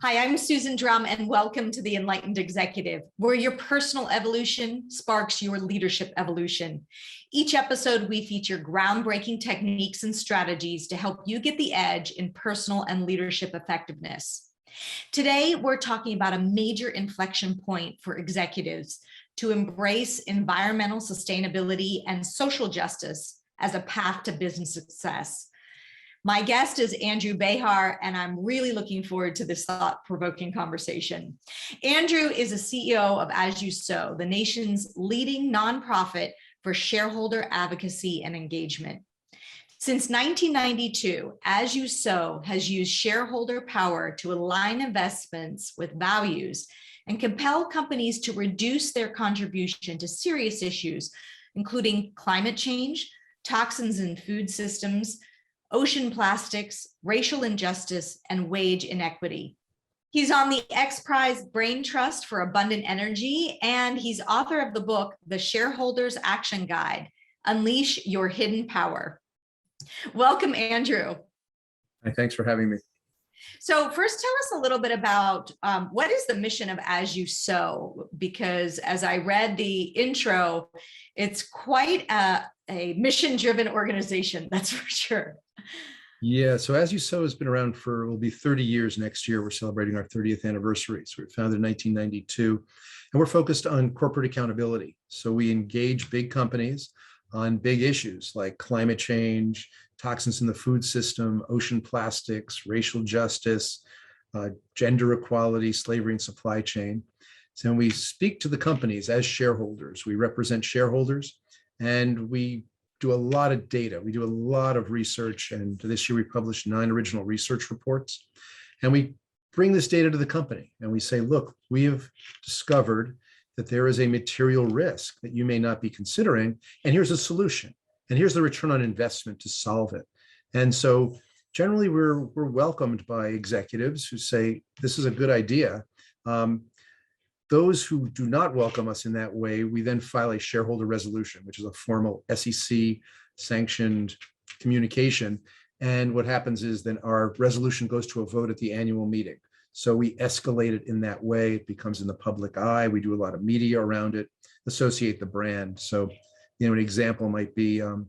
Hi, I'm Susan Drum, and welcome to The Enlightened Executive, where your personal evolution sparks your leadership evolution. Each episode, we feature groundbreaking techniques and strategies to help you get the edge in personal and leadership effectiveness. Today, we're talking about a major inflection point for executives to embrace environmental sustainability and social justice as a path to business success. My guest is Andrew Behar, and I'm really looking forward to this thought-provoking conversation. Andrew is a CEO of As You Sow, the nation's leading nonprofit for shareholder advocacy and engagement. Since 1992, As You Sow has used shareholder power to align investments with values and compel companies to reduce their contribution to serious issues, including climate change, toxins in food systems, ocean plastics, racial injustice, and wage inequity. He's on the X Prize Brain Trust for Abundant Energy, and he's author of the book, The Shareholders Action Guide, Unleash Your Hidden Power. Welcome, Andrew. Hi, thanks for having me. So first, tell us a little bit about what is the mission of As You Sow? Because as I read the intro, it's quite a mission-driven organization, that's for sure. Yeah, so As You Sow has been around for, it will be 30 years next year. We're celebrating our 30th anniversary. So we were founded in 1992, and we're focused on corporate accountability. So we engage big companies on big issues like climate change, toxins in the food system, ocean plastics, racial justice, gender equality, slavery and supply chain. So we speak to the companies as shareholders. We represent shareholders, and we do a lot of data. We do a lot of research, and this year we published 9 original research reports. And we bring this data to the company and we say, look, we have discovered that there is a material risk that you may not be considering, and here's a solution, and here's the return on investment to solve it. And so generally we're welcomed by executives who say, this is a good idea. Those who do not welcome us in that way, we then file a shareholder resolution, which is a formal SEC sanctioned communication. And what happens is then our resolution goes to a vote at the annual meeting. So we escalate it in that way. It becomes in the public eye. We do a lot of media around it, associate the brand. So, an example might be we're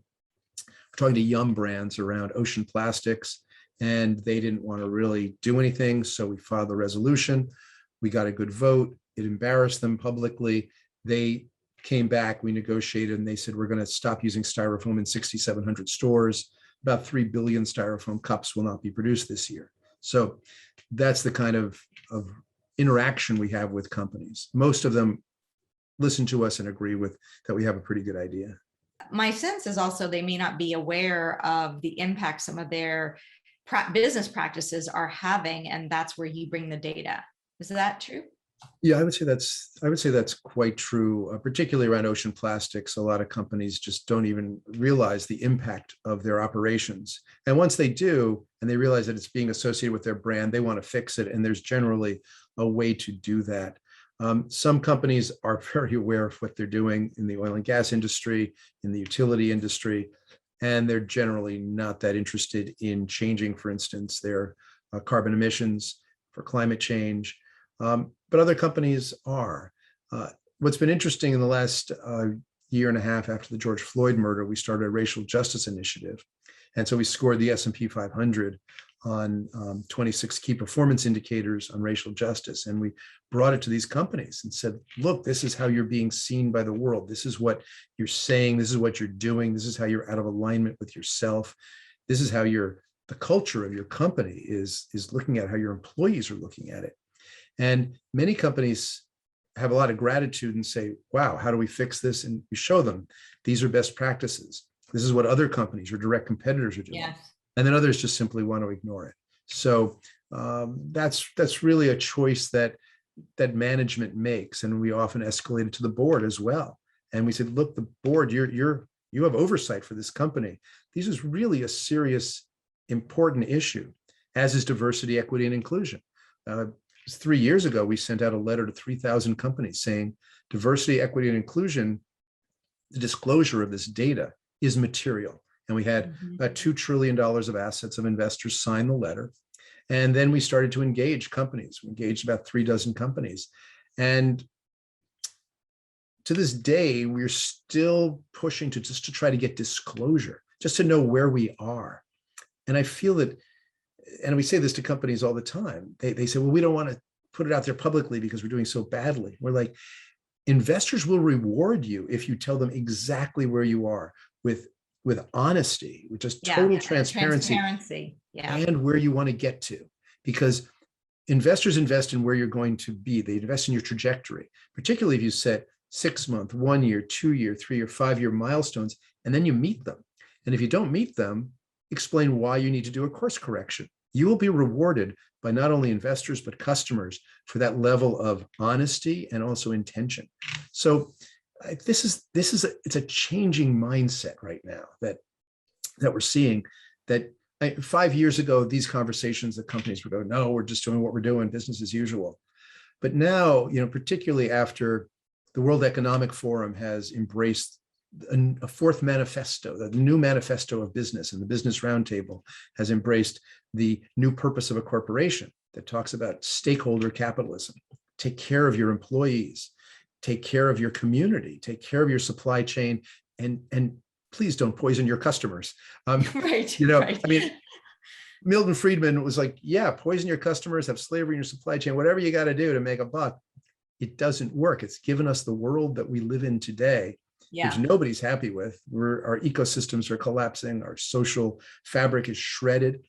talking to Yum Brands around ocean plastics, and they didn't want to really do anything. So we filed the resolution. We got a good vote. It embarrassed them publicly. They came back, we negotiated, and they said, we're going to stop using styrofoam in 6,700 stores. About 3 billion styrofoam cups will not be produced this year. So that's the kind of interaction we have with companies. Most of them listen to us and agree with that we have a pretty good idea. My sense is also they may not be aware of the impact some of their business practices are having, and that's where you bring the data. Is that true? Yeah, I would say that's quite true, particularly around ocean plastics. A lot of companies just don't even realize the impact of their operations. And once they do, and they realize that it's being associated with their brand, they want to fix it. And there's generally a way to do that. Some companies are very aware of what they're doing in the oil and gas industry, in the utility industry, and they're generally not that interested in changing, for instance, their carbon emissions for climate change. But other companies are. What's been interesting in the last year and a half after the George Floyd murder, we started a racial justice initiative. And so we scored the S&P 500 on 26 key performance indicators on racial justice. And we brought it to these companies and said, look, this is how you're being seen by the world. This is what you're saying. This is what you're doing. This is how you're out of alignment with yourself. This is how the culture of your company is looking at how your employees are looking at it. And many companies have a lot of gratitude and say, wow, how do we fix this? And we show them, these are best practices. This is what other companies or direct competitors are doing. Yes. And then others just simply want to ignore it. So that's really a choice that management makes. And we often escalate it to the board as well. And we said, look, the board, you have oversight for this company. This is really a serious, important issue, as is diversity, equity, and inclusion. 3 years ago, we sent out a letter to 3,000 companies saying diversity, equity, and inclusion, the disclosure of this data is material. And we had about $2 trillion of assets of investors sign the letter. And then we started to engage companies. We engaged about 36 companies. And to this day, we're still pushing to just to try to get disclosure, just to know where we are. And I feel that, and we say this to companies all the time, they say, well, we don't want to put it out there publicly because we're doing so badly. We're like, investors will reward you if you tell them exactly where you are with honesty, with just total transparency, and where you want to get to. Because investors invest in where you're going to be. They invest in your trajectory, particularly if you set 6-month, 1 year, 2 year, 3 year, 5 year milestones, and then you meet them. And if you don't meet them, explain why you need to do a course correction. You will be rewarded by not only investors, but customers for that level of honesty and also intention. So it's a changing mindset right now that we're seeing. That 5 years ago, these conversations, the companies would go, no, we're just doing what we're doing, business as usual. But now, particularly after the World Economic Forum has embraced a fourth manifesto, the new manifesto of business, and the Business Roundtable has embraced the new purpose of a corporation that talks about stakeholder capitalism. Take care of your employees, take care of your community, take care of your supply chain, and please don't poison your customers. Right. I mean, Milton Friedman was like, yeah, poison your customers, have slavery in your supply chain, whatever you got to do to make a buck. It doesn't work. It's given us the world that we live in today, which nobody's happy with. Our ecosystems are collapsing, our social fabric is shredded.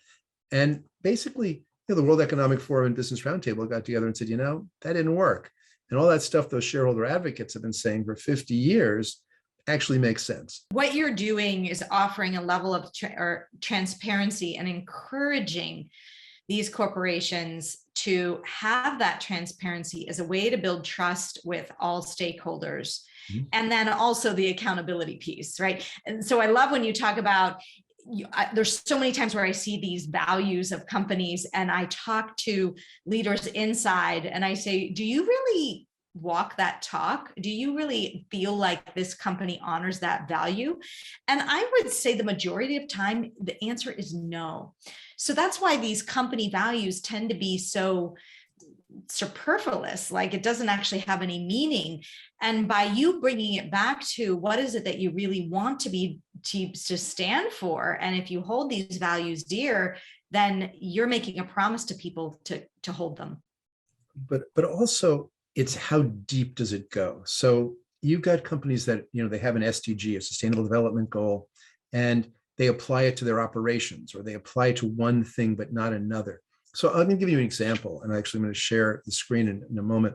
And basically, the World Economic Forum and Business Roundtable got together and said, that didn't work. And all that stuff those shareholder advocates have been saying for 50 years actually makes sense. What you're doing is offering a level of transparency and encouraging these corporations to have that transparency as a way to build trust with all stakeholders. Mm-hmm. And then also the accountability piece, right? And so I love when you talk about, there's so many times where I see these values of companies and I talk to leaders inside and I say, do you really walk that talk? Do you really feel like this company honors that value? And I would say the majority of time, the answer is no. So that's why these company values tend to be so superfluous, like it doesn't actually have any meaning. And by you bringing it back to what is it that you really want to stand for, and if you hold these values dear, then you're making a promise to people to hold them. But also, it's how deep does it go? So you've got companies that they have an SDG, a Sustainable Development Goal, and they apply it to their operations, or they apply it to one thing but not another. So I'm going to give you an example, and actually I'm going to share the screen in a moment.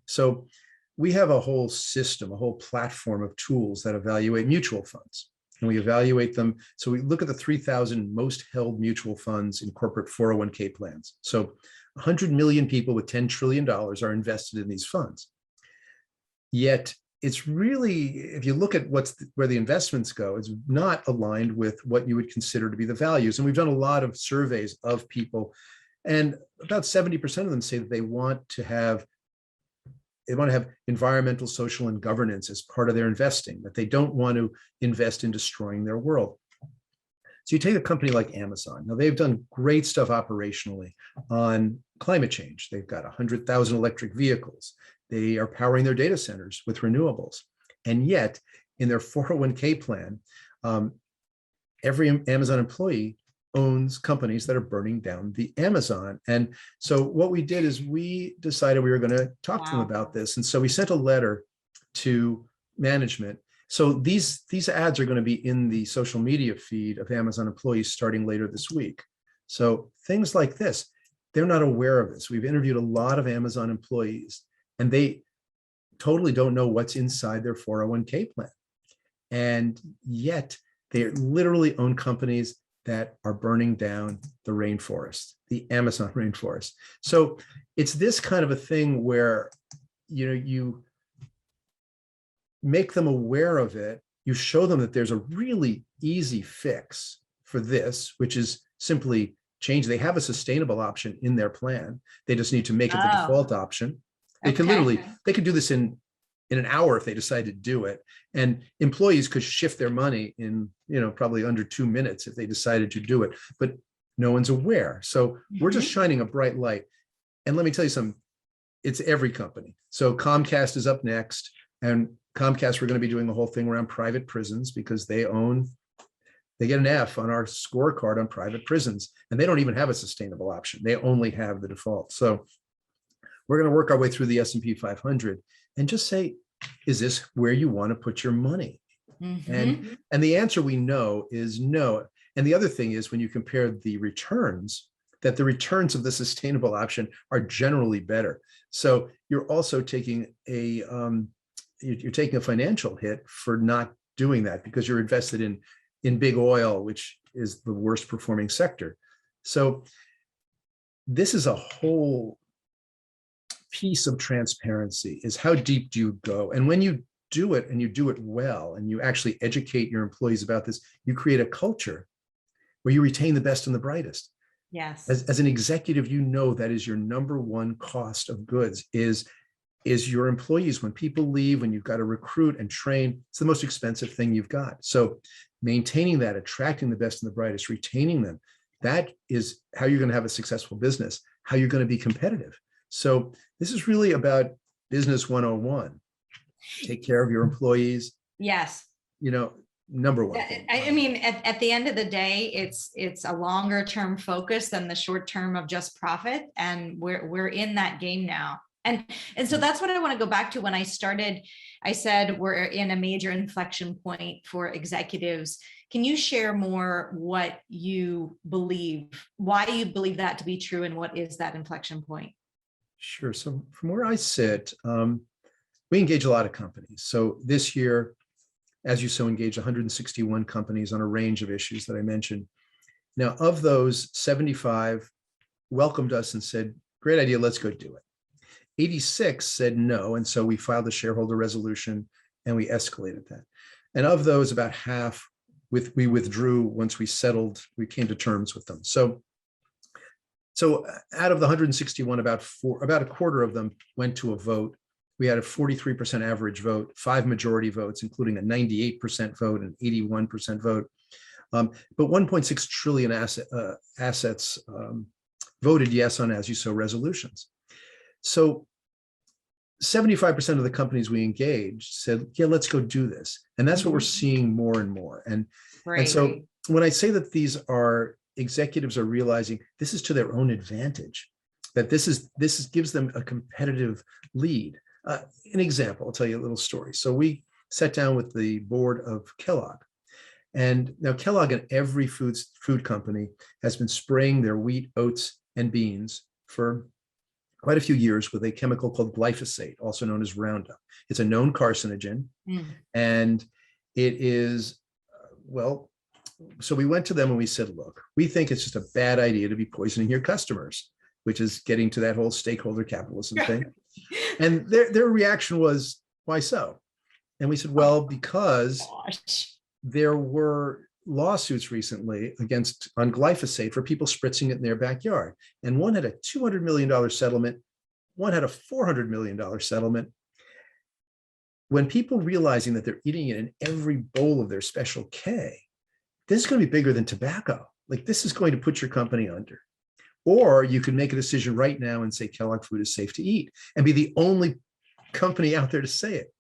So we have a whole system, a whole platform of tools that evaluate mutual funds, and we evaluate them. So we look at the 3,000 most held mutual funds in corporate 401k plans. So 100 million people with $10 trillion are invested in these funds. Yet it's really, if you look at where the investments go, it's not aligned with what you would consider to be the values. And we've done a lot of surveys of people, and about 70% of them say that they want to have environmental, social, and governance as part of their investing, that they don't want to invest in destroying their world. So you take a company like Amazon. Now, they've done great stuff operationally on climate change. They've got 100,000 electric vehicles. They are powering their data centers with renewables. And yet, in their 401k plan, every Amazon employee owns companies that are burning down the Amazon. And so what we did is we decided we were going to talk to them about this. And so we sent a letter to management. So these ads are going to be in the social media feed of Amazon employees starting later this week. So things like this, they're not aware of this. We've interviewed a lot of Amazon employees, and they totally don't know what's inside their 401k plan. And yet they literally own companies that are burning down the rainforest, the Amazon rainforest. So it's this kind of a thing where, you make them aware of it. You show them that there's a really easy fix for this, which is simply change. They have a sustainable option in their plan. They just need to make it the default option. They could do this in an hour if they decide to do it. And employees could shift their money in, probably under 2 minutes if they decided to do it. But no one's aware. So we're just Mhm. shining a bright light. And let me tell you something, it's every company. So Comcast is up next, and Comcast, we're going to be doing the whole thing around private prisons because they get an F on our scorecard on private prisons, and they don't even have a sustainable option. They only have the default. So we're going to work our way through the S&P 500 and just say, is this where you want to put your money? Mhm. And the answer we know is no. And the other thing is when you compare the returns, that the returns of the sustainable option are generally better. So you're also taking you're taking a financial hit for not doing that because you're invested in big oil, which is the worst performing sector. So this is a whole piece of transparency, is how deep do you go? And when you do it and you do it well, and you actually educate your employees about this, you create a culture where you retain the best and the brightest. Yes. As an executive, you know that is your number one cost of goods is your employees. When people leave, when you've got to recruit and train, it's the most expensive thing you've got. So maintaining that, attracting the best and the brightest, retaining them, that is how you're going to have a successful business, how you're going to be competitive. So this is really about business 101. Take care of your employees, Yes. number one thing. I mean, at the end of the day, it's a longer term focus than the short term of just profit. And we're in that game now. And so that's what I want to go back to. When I started, I said we're in a major inflection point for executives. Can you share more what you believe, why you believe that to be true, and what is that inflection point? Sure. So from where I sit, we engage a lot of companies. So this year, as you so engaged 161 companies on a range of issues that I mentioned. Now, of those, 75 welcomed us and said, great idea, let's go do it. 86 said no. And so we filed a shareholder resolution and we escalated that. And of those, about half we withdrew once we came to terms with them. So out of the 161, about a quarter of them went to a vote. We had a 43% average vote, 5 majority votes, including a 98% vote and 81% vote. But 1.6 trillion assets voted yes on as you sow resolutions. So 75% of the companies we engaged said, yeah, let's go do this. And that's what we're seeing more and more. And so when I say that these are executives are realizing this is to their own advantage, that this gives them a competitive lead. An example, I'll tell you a little story. So we sat down with the board of Kellogg. And now Kellogg and every food company has been spraying their wheat, oats, and beans for quite a few years with a chemical called glyphosate, also known as Roundup. It's a known carcinogen. And it is, so we went to them and we said, look, we think it's just a bad idea to be poisoning your customers, which is getting to that whole stakeholder capitalism thing. And their reaction was, why so? And we said, well, because there were lawsuits recently on glyphosate for people spritzing it in their backyard. And one had a $200 million settlement. One had a $400 million settlement. When people realizing that they're eating it in every bowl of their Special K, this is going to be bigger than tobacco. Like, this is going to put your company under. Or you can make a decision right now and say Kellogg food is safe to eat and be the only company out there to say it.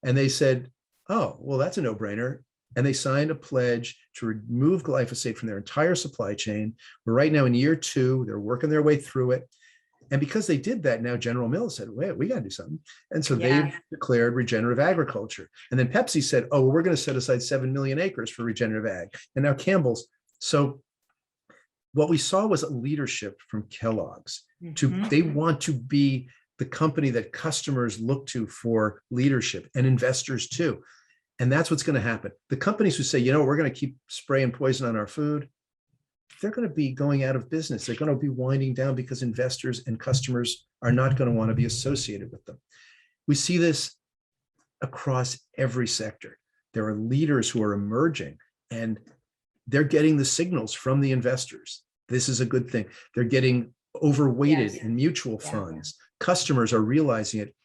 And they said, oh, well, that's a no-brainer. And they signed a pledge to remove glyphosate from their entire supply chain. We're right now in year 2. They're working their way through it. And because they did that, now General Mills said, wait, we got to do something. And so they've declared regenerative agriculture. And then Pepsi said, oh, well, we're going to set aside 7 million acres for regenerative ag. And now Campbell's. So what we saw was a leadership from Kellogg's. They want to be the company that customers look to for leadership, and investors too. And that's what's going to happen. The companies who say, we're going to keep spraying poison on our food, they're going to be going out of business. They're going to be winding down because investors and customers are not going to want to be associated with them. We see this across every sector. There are leaders who are emerging and they're getting the signals from the investors. This is a good thing. They're getting overweighted in mutual funds. Customers are realizing it.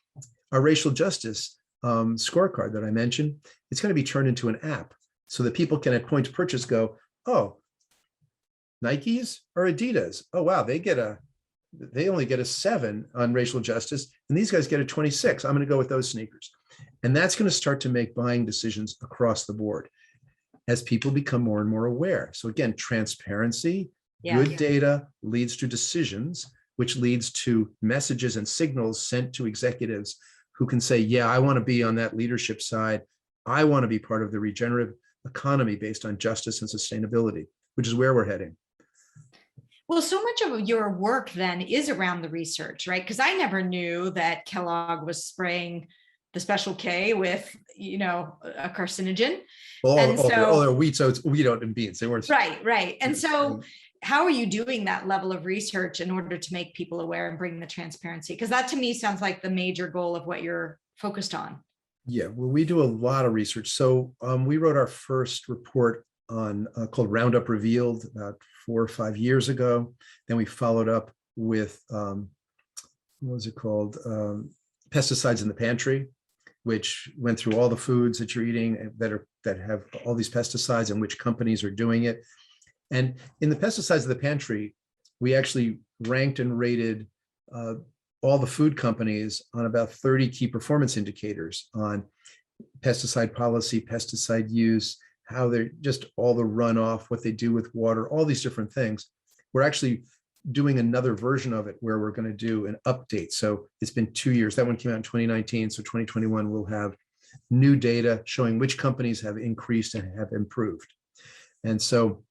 Our racial justice scorecard that I mentioned, it's going to be turned into an app so that people can at point of purchase go, oh, Nikes or Adidas? Oh, wow, they only get a 7 on racial justice, and these guys get a 26. I'm going to go with those sneakers. And that's going to start to make buying decisions across the board as people become more and more aware. So again, transparency, good data leads to decisions, which leads to messages and signals sent to executives who can say, yeah, I want to be on that leadership side. I want to be part of the regenerative economy based on justice and sustainability, which is where we're heading. Well, so much of your work then is around the research, right? Because I never knew that Kellogg was spraying the Special K with, a carcinogen. Well, all their wheat, so it's wheat, oat, and beans. They weren't right. And so how are you doing that level of research in order to make people aware and bring the transparency? Because that to me sounds like the major goal of what you're focused on. Yeah, well, we do a lot of research. So we wrote our first report on called Roundup Revealed about 4 or 5 years ago. Then we followed up with what was it called? Pesticides in the Pantry, which went through all the foods that you're eating that have all these pesticides and which companies are doing it. And in the pesticides of the pantry, we actually ranked and rated all the food companies on about 30 key performance indicators on pesticide policy, pesticide use, how they're just all the runoff, what they do with water, all these different things. We're actually doing another version of it where we're going to do an update. So it's been 2 years. That one came out in 2019. So 2021, we'll have new data showing which companies have increased and have improved. And so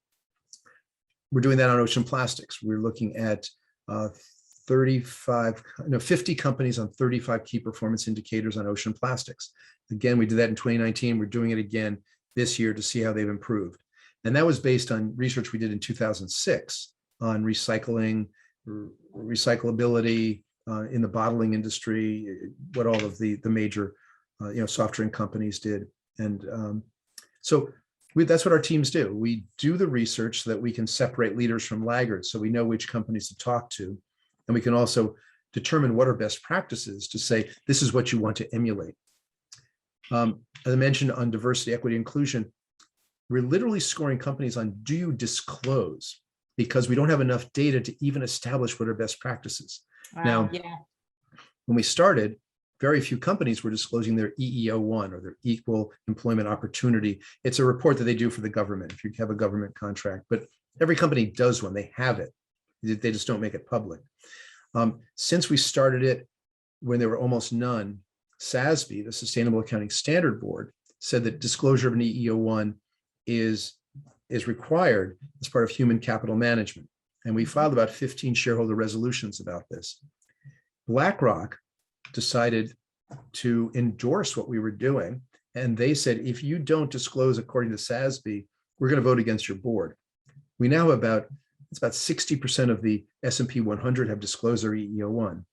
we're doing that on ocean plastics. We're looking at 50 companies on 35 key performance indicators on ocean plastics. Again, we did that in 2019. We're doing it again this year to see how they've improved. And that was based on research we did in 2006 on recycling, recyclability in the bottling industry, what all of the major soft drink companies did. And so that's what our teams do. We do the research so that we can separate leaders from laggards, so we know which companies to talk to. And we can also determine what are best practices to say, this is what you want to emulate. As I mentioned on diversity, equity, inclusion, we're literally scoring companies on, do you disclose? Because we don't have enough data to even establish what are best practices. Wow, now, when we started, very few companies were disclosing their EEO1 or their equal employment opportunity. It's a report that they do for the government if you have a government contract, but every company does one. They have it. They just don't make it public. Since we started it when there were almost none, SASB, the Sustainable Accounting Standard Board, said that disclosure of an EEO1 is required as part of human capital management. And we filed about 15 shareholder resolutions about this. BlackRock decided to endorse what we were doing. And they said, if you don't disclose according to SASB, we're going to vote against your board. We now have it's about 60% of the S&P 100 have disclosed their EEO1.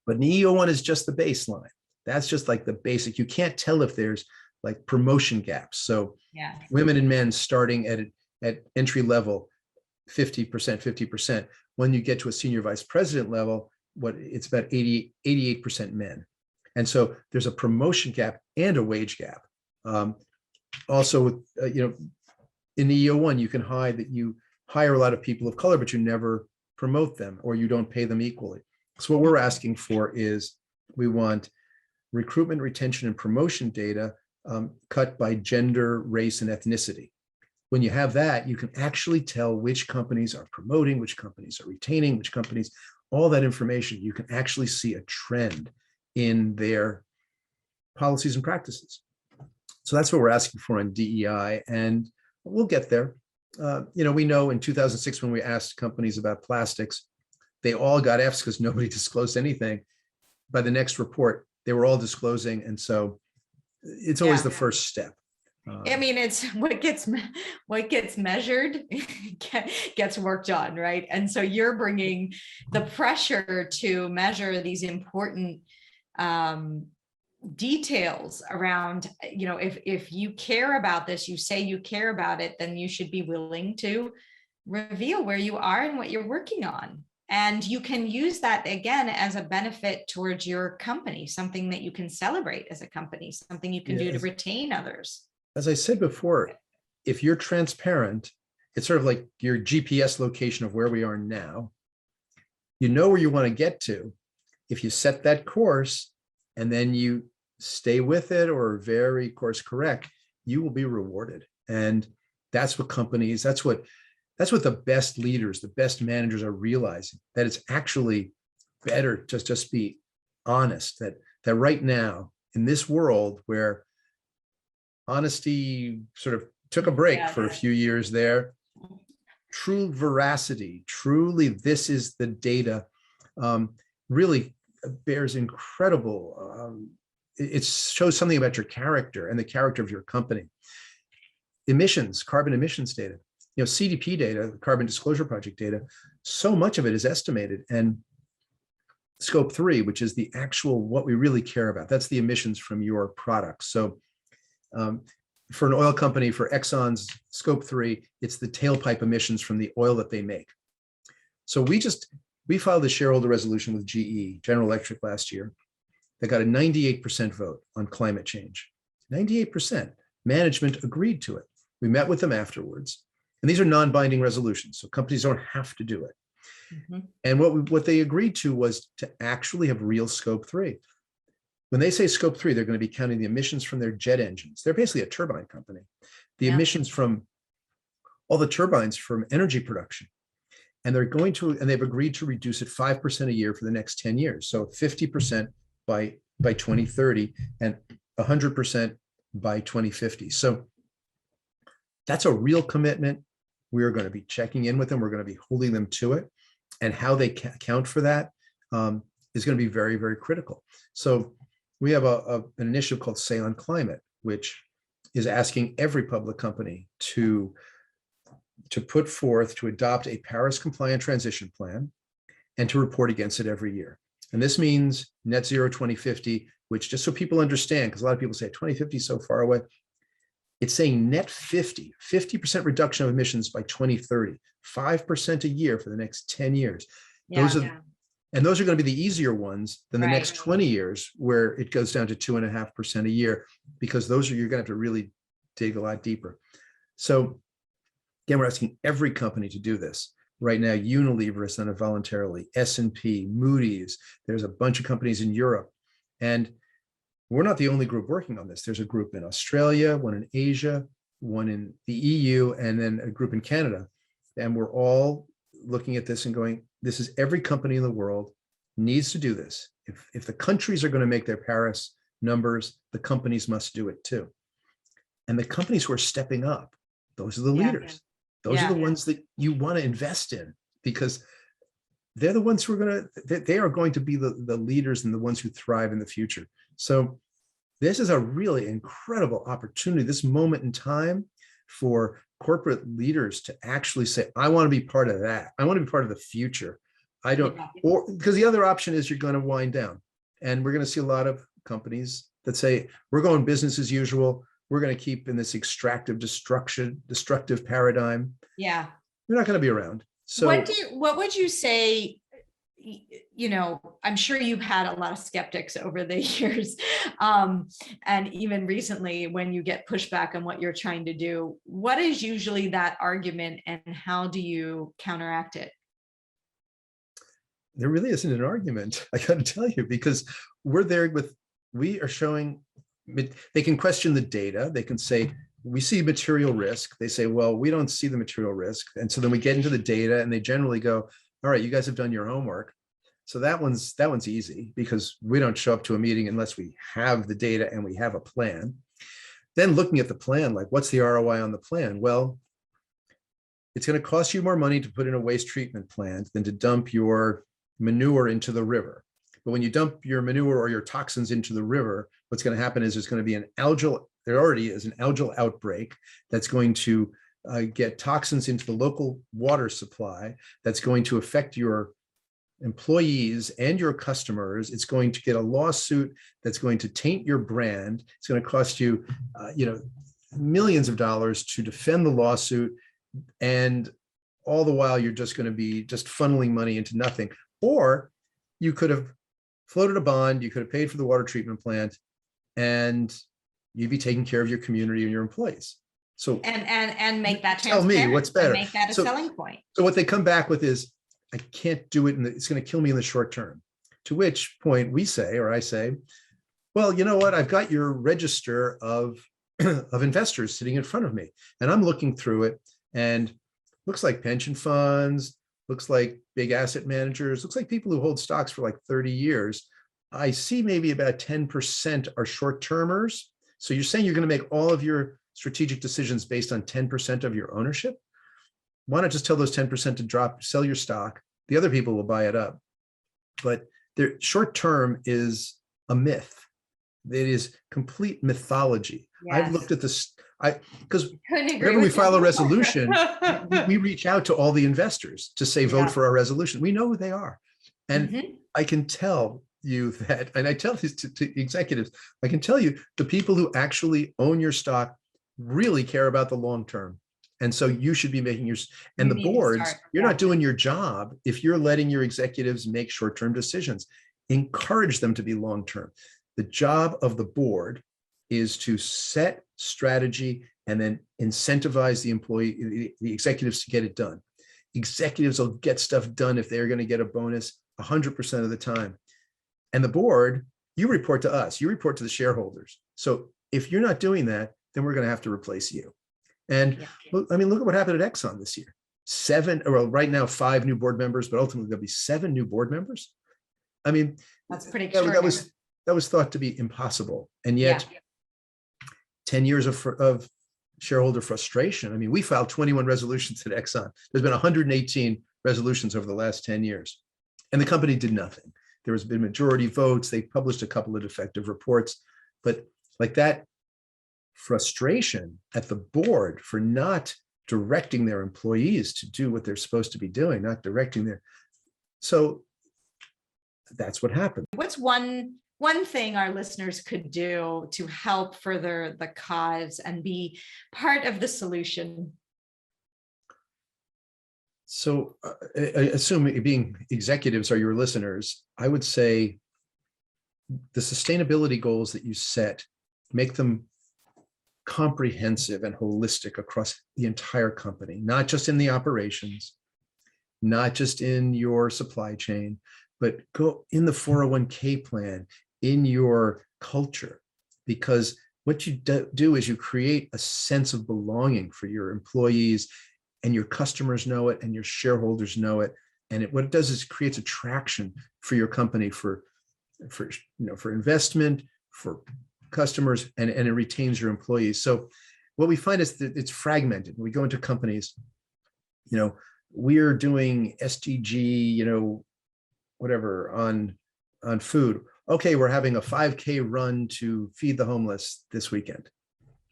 But an EEO1 is just the baseline. That's just like the basic. You can't tell if there's like promotion gaps. So women and men starting at entry level, 50%. When you get to a senior vice president level, it's about 88% men. And so there's a promotion gap and a wage gap. Also, in the EEO1, you can hide that you hire a lot of people of color, but you never promote them or you don't pay them equally. So what we're asking for is we want recruitment, retention, and promotion data cut by gender, race, and ethnicity. When you have that, you can actually tell which companies are promoting, which companies are retaining, which companies, all that information, you can actually see a trend in their policies and practices. So that's what we're asking for on DEI, and we'll get there. We know in 2006, when we asked companies about plastics, they all got Fs because nobody disclosed anything. By the next report, they were all disclosing. And so it's always the first step. I mean, it's what gets measured gets worked on, right? And so you're bringing the pressure to measure these important details around, if you care about this, you say you care about it, then you should be willing to reveal where you are and what you're working on. And you can use that again as a benefit towards your company, something that you can celebrate as a company, something you can do to retain others. As I said before, if you're transparent it's sort of like your GPS location of where we are now. You know where you want to get to. If you set that course and then you stay with it or very course correct, you will be rewarded. And that's what companies, that's what the best leaders, the best managers are realizing, that it's actually better to just be honest, that right now in this world where honesty sort of took a break for a few years there, true veracity, truly this is the data, really bears incredible, it shows something about your character and the character of your company. Emissions, carbon emissions data, CDP data, Carbon Disclosure Project data, so much of it is estimated. And Scope 3, which is the actual, what we really care about, that's the emissions from your products. So for an oil company, for Exxon's Scope 3, it's the tailpipe emissions from the oil that they make. So we filed a shareholder resolution with GE, General Electric, last year that got a 98% vote on climate change. 98%. Management agreed to it. We met with them afterwards. And these are non-binding resolutions, so companies don't have to do it. Mm-hmm. And what they agreed to was to actually have real Scope 3. When they say Scope 3, they're going to be counting the emissions from their jet engines. They're basically a turbine company. The emissions from all the turbines from energy production. And they've agreed to reduce it 5% a year for the next 10 years. So 50% by 2030 and 100% by 2050. So that's a real commitment. We're going to be checking in with them. We're going to be holding them to it. And how they account for that is going to be very, very critical. So we have an initiative called Say on Climate, which is asking every public company to put forth, to adopt a Paris compliant transition plan and to report against it every year. And this means net zero 2050, which, just so people understand, because a lot of people say 2050 is so far away, it's saying net 50% reduction of emissions by 2030, 5% a year for the next 10 years. Those are going to be the easier ones than the next 20 years, where it goes down to 2.5% a year, because you're going to have to really dig a lot deeper. So again, we're asking every company to do this. Right now, Unilever has done it voluntarily, S&P, Moody's, there's a bunch of companies in Europe. And we're not the only group working on this. There's a group in Australia, one in Asia, one in the EU, and then a group in Canada. And we're all looking at this and going, this is every company in the world needs to do this. If the countries are going to make their Paris numbers, the companies must do it too. And the companies who are stepping up, those are the leaders. Those are the ones that you want to invest in, because they're the ones who they are going to be the leaders and the ones who thrive in the future. So this is a really incredible opportunity, this moment in time, for corporate leaders to actually say, I want to be part of that. I want to be part of the future. Or because the other option is you're going to wind down. And we're going to see a lot of companies that say, we're going business as usual. We're going to keep in this extractive, destructive paradigm. Yeah. We're not going to be around. So what would you say? I'm sure you've had a lot of skeptics over the years. And even recently, when you get pushback on what you're trying to do, what is usually that argument and how do you counteract it? There really isn't an argument, I got to tell you, because we are showing, they can question the data. They can say, we see material risk. They say, well, we don't see the material risk. And so then we get into the data and they generally go, all right, you guys have done your homework. So that one's easy, because we don't show up to a meeting unless we have the data and we have a plan. Then looking at the plan, like, what's the ROI on the plan? Well, it's going to cost you more money to put in a waste treatment plant than to dump your manure into the river. But when you dump your manure or your toxins into the river, what's going to happen is there already is an algal outbreak that's going to get toxins into the local water supply, that's going to affect your employees and your customers. It's going to get a lawsuit that's going to taint your brand. It's going to cost you, millions of dollars to defend the lawsuit. And all the while, you're just going to be just funneling money into nothing. Or you could have floated a bond, you could have paid for the water treatment plant, and you'd be taking care of your community and your employees. So and make that tell me transparent what's and better. make that a So- selling point. So what they come back with is, I can't do it, and it's going to kill me in the short term. To which point we say, or I say, well, you know what? I've got your register of of investors sitting in front of me, and I'm looking through it, and looks like pension funds, looks like big asset managers, looks like people who hold stocks for like 30 years. I see maybe about 10% are short termers. So you're saying you're going to make all of your strategic decisions based on 10% of your ownership? Why not just tell those 10% to drop, sell your stock? The other people will buy it up. But their short term is a myth. It is complete mythology. I've Yes. looked at this, because Couldn't agree whenever we with you file a more. resolution, we reach out to all the investors to say, vote Yeah. for our resolution. We know who they are. And Mhm. I can tell you that, and I tell this to executives, I can tell you the people who actually own your stock really care about the long term. And so you should be making your, and You the need to boards, start, you're yeah. not doing your job if you're letting your executives make short-term decisions. Encourage them to be long-term. The job of the board is to set strategy and then incentivize the employee, the executives to get it done. Executives will get stuff done if they're going to get a bonus 100% of the time. And the board, you report to us, you report to the shareholders. So if you're not doing that, then we're going to have to replace you. And Yeah. look, I mean, look at what happened at Exxon this year. 7, well, right now, 5 new board members, but ultimately there'll be 7 new board members. I mean, That's pretty that extraordinary. that was thought to be impossible. And yet 10 years of shareholder frustration. I mean, we filed 21 resolutions at Exxon. There's been 118 resolutions over the last 10 years. And the company did nothing. There has been majority votes. They published a couple of defective reports, but like that frustration at the board for not directing their employees to do what they're supposed to be doing, not directing their, so that's what happened. What's one thing our listeners could do to help further the cause and be part of the solution? So I assume being executives are your listeners, I would say the sustainability goals that you set, make them comprehensive and holistic across the entire company, not just in the operations, not just in your supply chain, but go in the 401k plan, in your culture, because what you do is you create a sense of belonging for your employees, and your customers know it and your shareholders know it. And what it does is it creates attraction for your company for investment, for customers, and it retains your employees. So what we find is that it's fragmented. When we go into companies, we're doing SDG, whatever on food. Okay, we're having a 5K run to feed the homeless this weekend.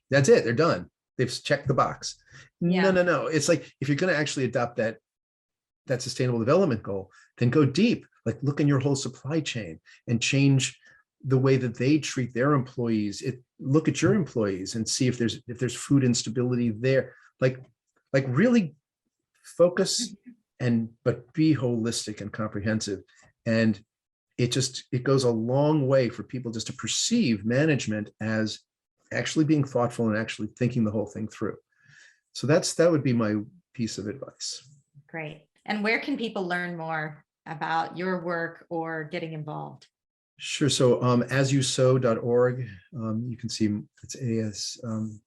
That's it. They're done. They've checked the box. Yeah. No. It's like, if you're going to actually adopt that sustainable development goal, then go deep, like look in your whole supply chain and change the way that they treat their employees. Look at your employees and see if there's food instability there. Like really focus but be holistic and comprehensive. And it goes a long way for people just to perceive management as actually being thoughtful and actually thinking the whole thing through. So that would be my piece of advice. Great. And where can people learn more about your work or getting involved? Sure. So asyousow.org, you can see it's asyousow.org.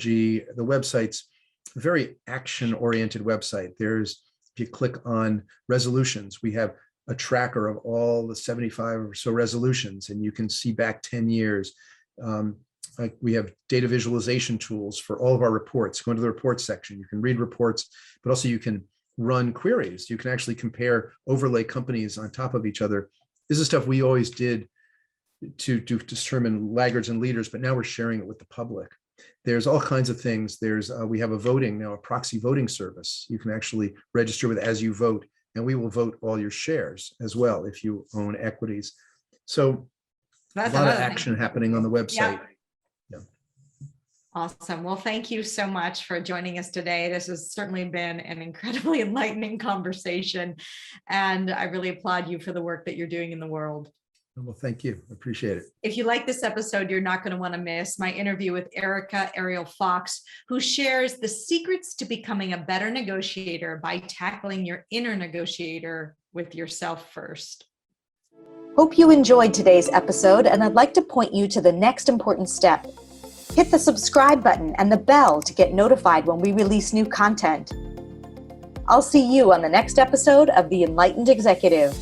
The website's a very action-oriented website. If you click on resolutions, we have a tracker of all the 75 or so resolutions, and you can see back 10 years. Like we have data visualization tools for all of our reports. Go into the reports section. You can read reports, but also you can run queries. You can actually compare, overlay companies on top of each other. This is stuff we always did to determine laggards and leaders, but now we're sharing it with the public. There's all kinds of things. We have a proxy voting service. You can actually register with As You Vote, and we will vote all your shares as well if you own equities. So That's a lot of another action thing. happening on the website. Yeah. Awesome. Well, thank you so much for joining us today. This has certainly been an incredibly enlightening conversation, and I really applaud you for the work that you're doing in the world. Well, thank you. Appreciate it. If you like this episode, you're not going to want to miss my interview with Erica Ariel Fox, who shares the secrets to becoming a better negotiator by tackling your inner negotiator with yourself first. Hope you enjoyed today's episode, and I'd like to point you to the next important step. Hit the subscribe button and the bell to get notified when we release new content. I'll see you on the next episode of The Enlightened Executive.